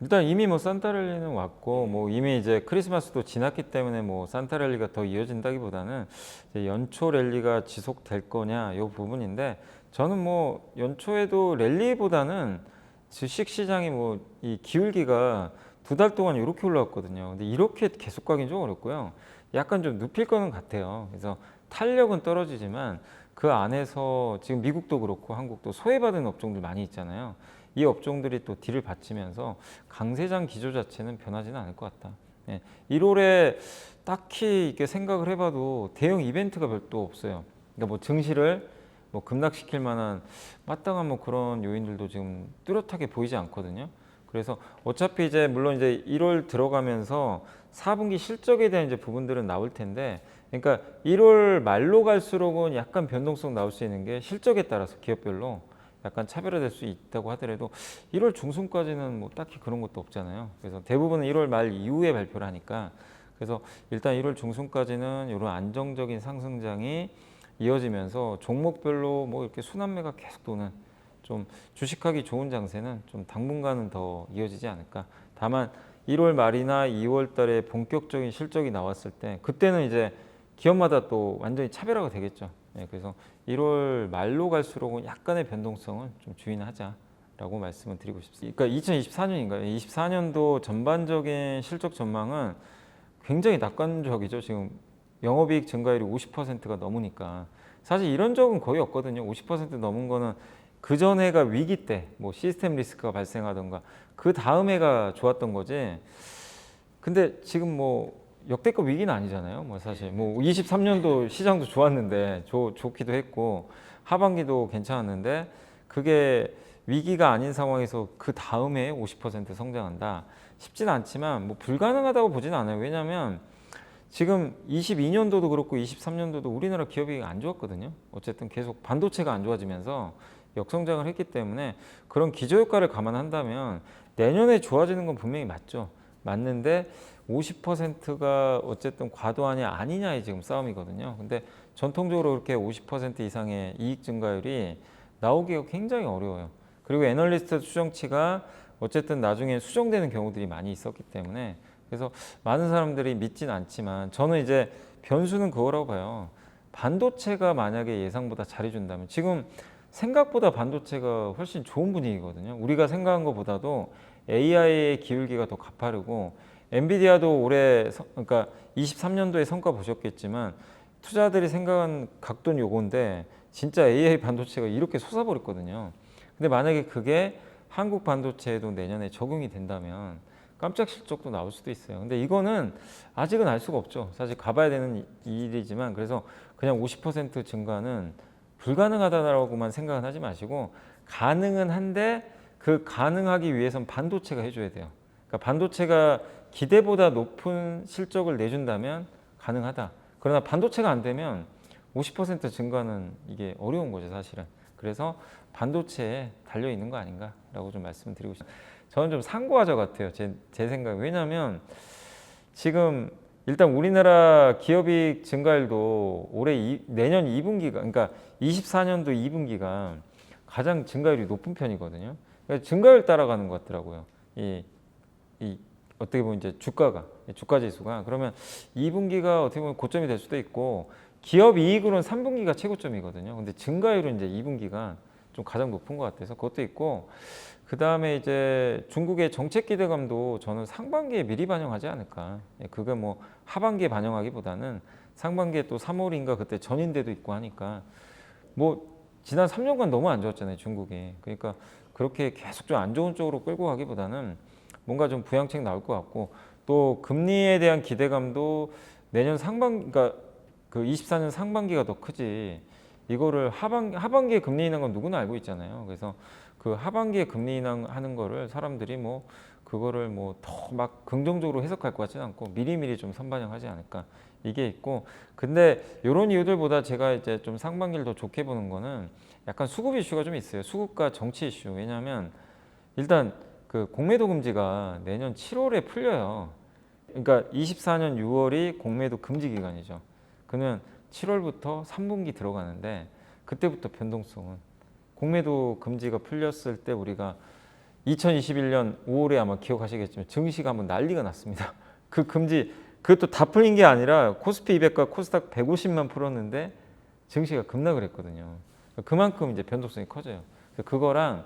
일단 이미 뭐 산타랠리는 왔고 뭐 이미 이제 크리스마스도 지났기 때문에 뭐 산타랠리가 더 이어진다기보다는 이제 연초 랠리가 지속될 거냐 요 부분인데, 저는 뭐 연초에도 랠리보다는 주식 시장이 뭐 이 기울기가 2달 동안 이렇게 올라왔거든요. 근데 이렇게 계속 가긴 좀 어렵고요. 약간 좀 눕힐 거는 같아요. 그래서 탄력은 떨어지지만 그 안에서 지금 미국도 그렇고 한국도 소외받은 업종들 많이 있잖아요. 이 업종들이 또 딜을 받치면서 강세장 기조 자체는 변하지는 않을 것 같다. 예, 1월에 딱히 이렇게 생각을 해봐도 대형 이벤트가 별도 없어요. 그러니까 뭐 증시를 뭐 급락시킬 만한 마땅한 뭐 그런 요인들도 지금 뚜렷하게 보이지 않거든요. 그래서 어차피 이제 물론 이제 1월 들어가면서 4분기 실적에 대한 이제 부분들은 나올 텐데, 그러니까 1월 말로 갈수록은 약간 변동성 나올 수 있는 게 실적에 따라서 기업별로 약간 차별화될 수 있다고 하더라도 1월 중순까지는 뭐 딱히 그런 것도 없잖아요. 그래서 대부분은 1월 말 이후에 발표를 하니까, 그래서 일단 1월 중순까지는 이런 안정적인 상승장이 이어지면서 종목별로 뭐 이렇게 순환매가 계속 도는 좀 주식하기 좋은 장세는 좀 당분간은 더 이어지지 않을까. 다만 1월 말이나 2월 달에 본격적인 실적이 나왔을 때 그때는 이제 기업마다 또 완전히 차별화가 되겠죠. 예, 그래서 1월 말로 갈수록은 약간의 변동성은 좀 주의하자라고 말씀을 드리고 싶습니다. 그러니까 2024년인가요? 24년도 전반적인 실적 전망은 굉장히 낙관적이죠. 지금 영업이익 증가율이 50%가 넘으니까 사실 이런 적은 거의 없거든요. 50% 넘은 거는 그 전 해가 위기 때 뭐 시스템 리스크가 발생하던가 그 다음 해가 좋았던 거지. 근데 지금 뭐 역대급 위기는 아니잖아요. 뭐 사실 뭐 23년도 시장도 좋았는데 좋기도 했고 하반기도 괜찮았는데, 그게 위기가 아닌 상황에서 그 다음에 50% 성장한다 쉽지는 않지만 뭐 불가능하다고 보지는 않아요. 왜냐하면 지금 22년도도 그렇고 23년도도 우리나라 기업이 안 좋았거든요. 어쨌든 계속 반도체가 안 좋아지면서 역성장을 했기 때문에 그런 기저효과를 감안한다면 내년에 좋아지는 건 분명히 맞죠. 맞는데 50%가 어쨌든 과도하냐 아니냐의 지금 싸움이거든요. 근데 전통적으로 그렇게 50% 이상의 이익 증가율이 나오기가 굉장히 어려워요. 그리고 애널리스트 추정치가 어쨌든 나중에 수정되는 경우들이 많이 있었기 때문에, 그래서 많은 사람들이 믿진 않지만 저는 이제 변수는 그거라고 봐요. 반도체가 만약에 예상보다 잘해준다면, 지금 생각보다 반도체가 훨씬 좋은 분위기거든요. 우리가 생각한 것보다도 AI의 기울기가 더 가파르고, 엔비디아도 올해 그러니까 23년도에 성과 보셨겠지만 투자들이 생각한 각도는 요건데 진짜 AI 반도체가 이렇게 솟아버렸거든요. 근데 만약에 그게 한국 반도체에도 내년에 적용이 된다면 깜짝 실적도 나올 수도 있어요. 근데 이거는 아직은 알 수가 없죠. 사실 가봐야 되는 일이지만, 그래서 그냥 50% 증가는 불가능하다라고만 생각은 하지 마시고, 가능은 한데 그 가능하기 위해선 반도체가 해줘야 돼요. 그러니까 반도체가 기대보다 높은 실적을 내준다면 가능하다. 그러나 반도체가 안 되면 50% 증가는 이게 어려운 거죠, 사실은. 그래서 반도체에 달려 있는 거 아닌가라고 좀 말씀드리고 싶습니다. 저는 좀 상고하자 같아요. 제 생각. 왜냐하면 지금 일단 우리나라 기업이익 증가율도 내년 2분기가, 그러니까 24년도 2분기가 가장 증가율이 높은 편이거든요. 그러니까 증가율 따라가는 것 같더라고요. 이 어떻게 보면 이제 주가 지수가, 그러면 2분기가 어떻게 보면 고점이 될 수도 있고, 기업 이익으로는 3분기가 최고점이거든요. 근데 증가율은 이제 2분기가 좀 가장 높은 것 같아서 그것도 있고, 그 다음에 이제 중국의 정책 기대감도 저는 상반기에 미리 반영하지 않을까. 그게 뭐 하반기에 반영하기보다는 상반기에 또 3월인가 그때 전인대도 있고 하니까, 뭐 지난 3년간 너무 안 좋았잖아요, 중국이. 그러니까 그렇게 계속 좀 안 좋은 쪽으로 끌고 가기보다는 뭔가 좀 부양책 나올 것 같고, 또 금리에 대한 기대감도 내년 그러니까 그 24년 상반기가 더 크지, 이거를 하반기에 금리 인하는 건 누구나 알고 있잖아요. 그래서 그 하반기에 금리 인하하는 거를 사람들이 뭐 그거를 뭐 더 막 긍정적으로 해석할 것 같지는 않고 미리미리 좀 선반영하지 않을까, 이게 있고. 근데 이런 이유들보다 제가 이제 좀 상반기를 더 좋게 보는 거는 약간 수급 이슈가 좀 있어요. 수급과 정치 이슈. 왜냐하면 일단 그 공매도 금지가 내년 7월에 풀려요. 그러니까 24년 6월이 공매도 금지 기간이죠. 그러면 7월부터 3분기 들어가는데 그때부터 변동성은, 공매도 금지가 풀렸을 때 우리가 2021년 5월에 아마 기억하시겠지만 증시가 한번 난리가 났습니다. 그 금지 그것도 다 풀린 게 아니라 코스피 200과 코스닥 150만 풀었는데 증시가 급락을 했거든요. 그만큼 이제 변동성이 커져요. 그거랑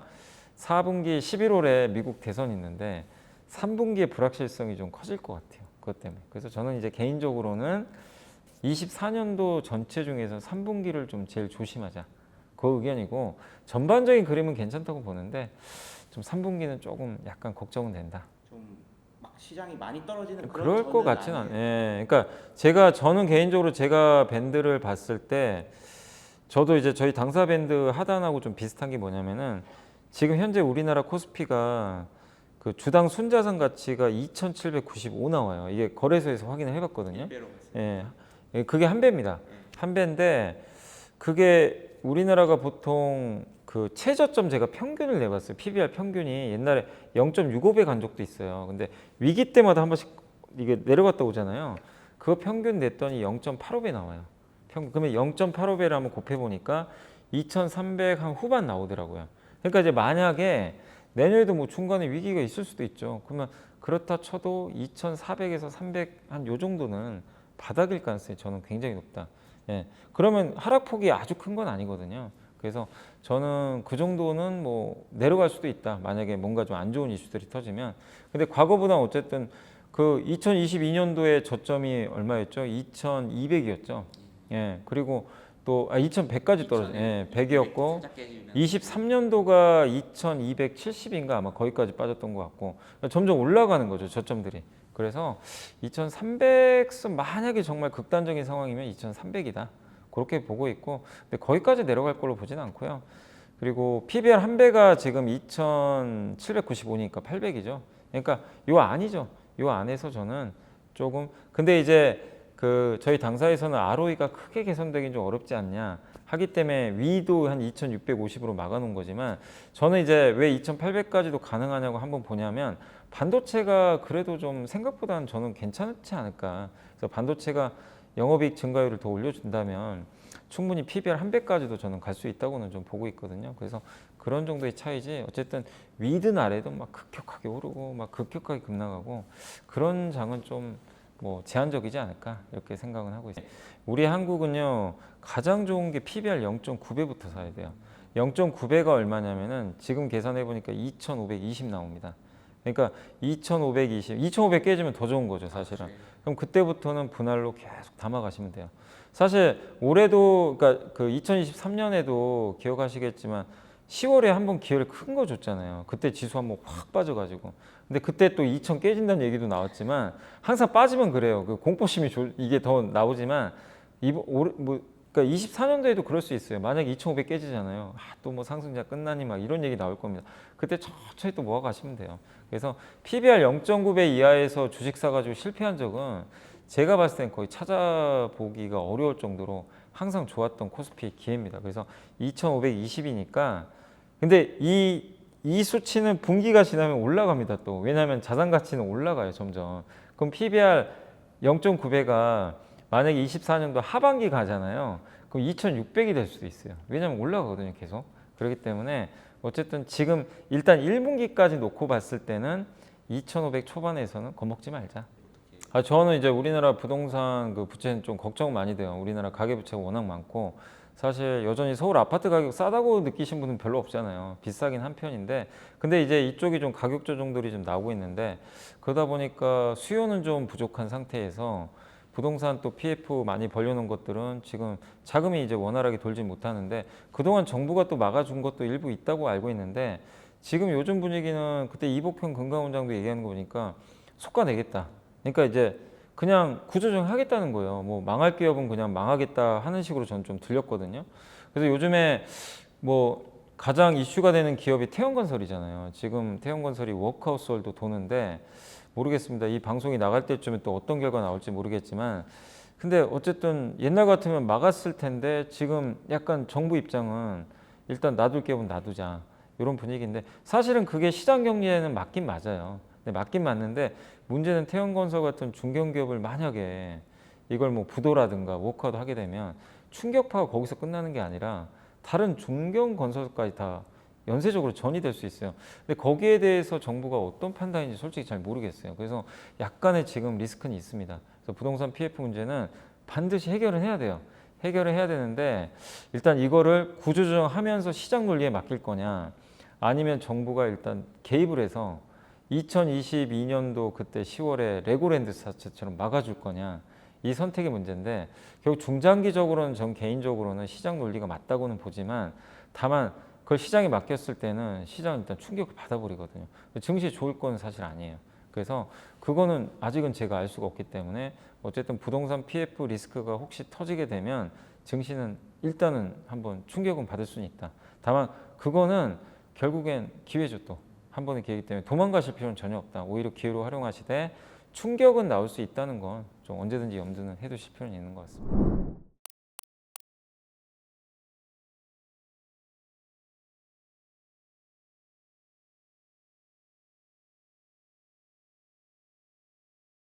4분기 11월에 미국 대선이 있는데 3분기에 불확실성이 좀 커질 것 같아요. 그것 때문에. 그래서 저는 이제 개인적으로는 24년도 전체 중에서 3분기를 좀 제일 조심하자. 그 의견이고 전반적인 그림은 괜찮다고 보는데 좀 3분기는 조금 약간 걱정은 된다. 좀 막 시장이 많이 떨어지는 그럴 것 전은 같지는 아니에요. 않아요. 예, 그러니까 저는 개인적으로 제가 밴드를 봤을 때 저도 이제 저희 당사 밴드 하단하고 좀 비슷한 게 뭐냐면은 지금 현재 우리나라 코스피가 그 주당 순자산 가치가 2,795 나와요. 이게 거래소에서 확인을 해봤거든요. 1배로 예, 그게 한 배입니다. 한 배인데 그게 우리나라가 보통 그 최저점 제가 평균을 내봤어요. PBR 평균이 옛날에 0.65배 간 적도 있어요. 근데 위기 때마다 한 번씩 이게 내려갔다 오잖아요. 그거 평균 냈더니 0.85배 나와요. 그러면 0.85배를 한번 곱해 보니까 2,300 한 후반 나오더라고요. 그러니까 이제 만약에 내년에도 뭐 중간에 위기가 있을 수도 있죠. 그러면 그렇다 쳐도 2,400에서 300 한 요 정도는 바닥일 가능성이 저는 굉장히 높다. 예. 그러면 하락폭이 아주 큰 건 아니거든요. 그래서 저는 그 정도는 뭐 내려갈 수도 있다. 만약에 뭔가 좀 안 좋은 이슈들이 터지면. 근데 과거보다 어쨌든 그 2022년도에 저점이 얼마였죠? 2,200이었죠. 예. 그리고 또 2,100까지 떨어져. 예. 100이었고 23년도가 2,270인가 아마 거기까지 빠졌던 것 같고 점점 올라가는 거죠. 저점들이. 그래서 2,300선 만약에 정말 극단적인 상황이면 2,300이다. 그렇게 보고 있고 근데 거기까지 내려갈 걸로 보지는 않고요. 그리고 PBR 한 배가 지금 2,795니까 800이죠. 그러니까 요 안이죠. 요 안에서 저는 조금 근데 이제 그 저희 당사에서는 ROE가 크게 개선되긴 좀 어렵지 않냐 하기 때문에 위도 한 2,650으로 막아놓은 거지만 저는 이제 왜 2,800까지도 가능하냐고 한번 보냐면 반도체가 그래도 좀 생각보다는 저는 괜찮지 않을까. 그래서 반도체가 영업이익 증가율을 더 올려준다면 충분히 PBR 한 배까지도 저는 갈 수 있다고는 좀 보고 있거든요. 그래서 그런 정도의 차이지 어쨌든 위든 아래도 막 급격하게 오르고 막 급격하게 급락하고 그런 장은 좀 뭐 제한적이지 않을까 이렇게 생각은 하고 있어요. 우리 한국은요 가장 좋은 게 PBR 0.9배부터 사야 돼요. 0.9배가 얼마냐면은 지금 계산해 보니까 2,520 나옵니다. 그러니까 2,500 깨지면 더 좋은 거죠 사실은. 그럼 그때부터는 분할로 계속 담아가시면 돼요. 사실 올해도 그러니까 그 2023년에도 기억하시겠지만 10월에 한번 기회를 큰 거 줬잖아요. 그때 지수 한번 확 빠져가지고. 근데 그때 또 2천 깨진다는 얘기도 나왔지만 항상 빠지면 그래요. 그 공포심이 이게 더 나오지만 이번 올해 뭐 그러니까 24년도에도 그럴 수 있어요. 만약에 2,500 깨지잖아요. 또 뭐 상승자 끝나니 막 이런 얘기 나올 겁니다. 그때 천천히 또 모아 가시면 돼요. 그래서 PBR 0.9배 이하에서 주식 사가지고 실패한 적은 제가 봤을 땐 거의 찾아보기가 어려울 정도로 항상 좋았던 코스피 기회입니다. 그래서 2,520이니까 근데 이 수치는 분기가 지나면 올라갑니다. 또 왜냐하면 자산 가치는 올라가요 점점. 그럼 PBR 0.9배가 만약에 24년도 하반기 가잖아요. 그럼 2,600이 될 수도 있어요. 왜냐하면 올라가거든요 계속. 그렇기 때문에 어쨌든 지금 일단 1분기까지 놓고 봤을 때는 2,500 초반에서는 겁먹지 말자. 저는 이제 우리나라 부동산 그 부채는 좀 걱정 많이 돼요. 우리나라 가계부채가 워낙 많고 사실 여전히 서울 아파트 가격 싸다고 느끼신 분은 별로 없잖아요. 비싸긴 한 편인데 근데 이제 이쪽이 좀 가격 조정들이 좀 나오고 있는데 그러다 보니까 수요는 좀 부족한 상태에서 부동산 또 PF 많이 벌려놓은 것들은 지금 자금이 이제 원활하게 돌지 못하는데 그동안 정부가 또 막아준 것도 일부 있다고 알고 있는데 지금 요즘 분위기는 그때 이복형 금감원장도 얘기하는 거 보니까 속가내겠다. 그러니까 이제 그냥 구조조정 하겠다는 거예요. 뭐 망할 기업은 그냥 망하겠다 하는 식으로 저는 좀 들렸거든요. 그래서 요즘에 뭐 가장 이슈가 되는 기업이 태형건설이잖아요. 지금 태형건설이 워크하우스홀도 도는데 모르겠습니다. 이 방송이 나갈 때쯤에 또 어떤 결과 나올지 모르겠지만 근데 어쨌든 옛날 같으면 막았을 텐데 지금 약간 정부 입장은 일단 놔둘 기업은 놔두자 이런 분위기인데 사실은 그게 시장 경제에는 맞긴 맞아요. 근데 맞긴 맞는데 문제는 태형건설 같은 중견기업을 만약에 이걸 뭐 부도라든가 워크아웃 하게 되면 충격파가 거기서 끝나는 게 아니라 다른 중견건설까지 다 연쇄적으로 전이될 수 있어요. 근데 거기에 대해서 정부가 어떤 판단인지 솔직히 잘 모르겠어요. 그래서 약간의 지금 리스크는 있습니다. 그래서 부동산 PF 문제는 반드시 해결은 해야 돼요. 해결을 해야 되는데 일단 이거를 구조조정하면서 시장 논리에 맡길 거냐 아니면 정부가 일단 개입을 해서 2022년도 그때 10월에 레고랜드 사태처럼 막아줄 거냐 이 선택의 문제인데 결국 중장기적으로는 전 개인적으로는 시장 논리가 맞다고는 보지만 다만 그걸 시장에 맡겼을 때는 시장은 일단 충격을 받아버리거든요. 증시에 좋을 건 사실 아니에요. 그래서 그거는 아직은 제가 알 수가 없기 때문에 어쨌든 부동산 PF 리스크가 혹시 터지게 되면 증시는 일단은 한번 충격은 받을 수는 있다. 다만 그거는 결국엔 기회죠 또. 한 번의 기회이기 때문에 도망가실 필요는 전혀 없다. 오히려 기회로 활용하시되 충격은 나올 수 있다는 건 좀 언제든지 염두는 해두실 필요는 있는 것 같습니다.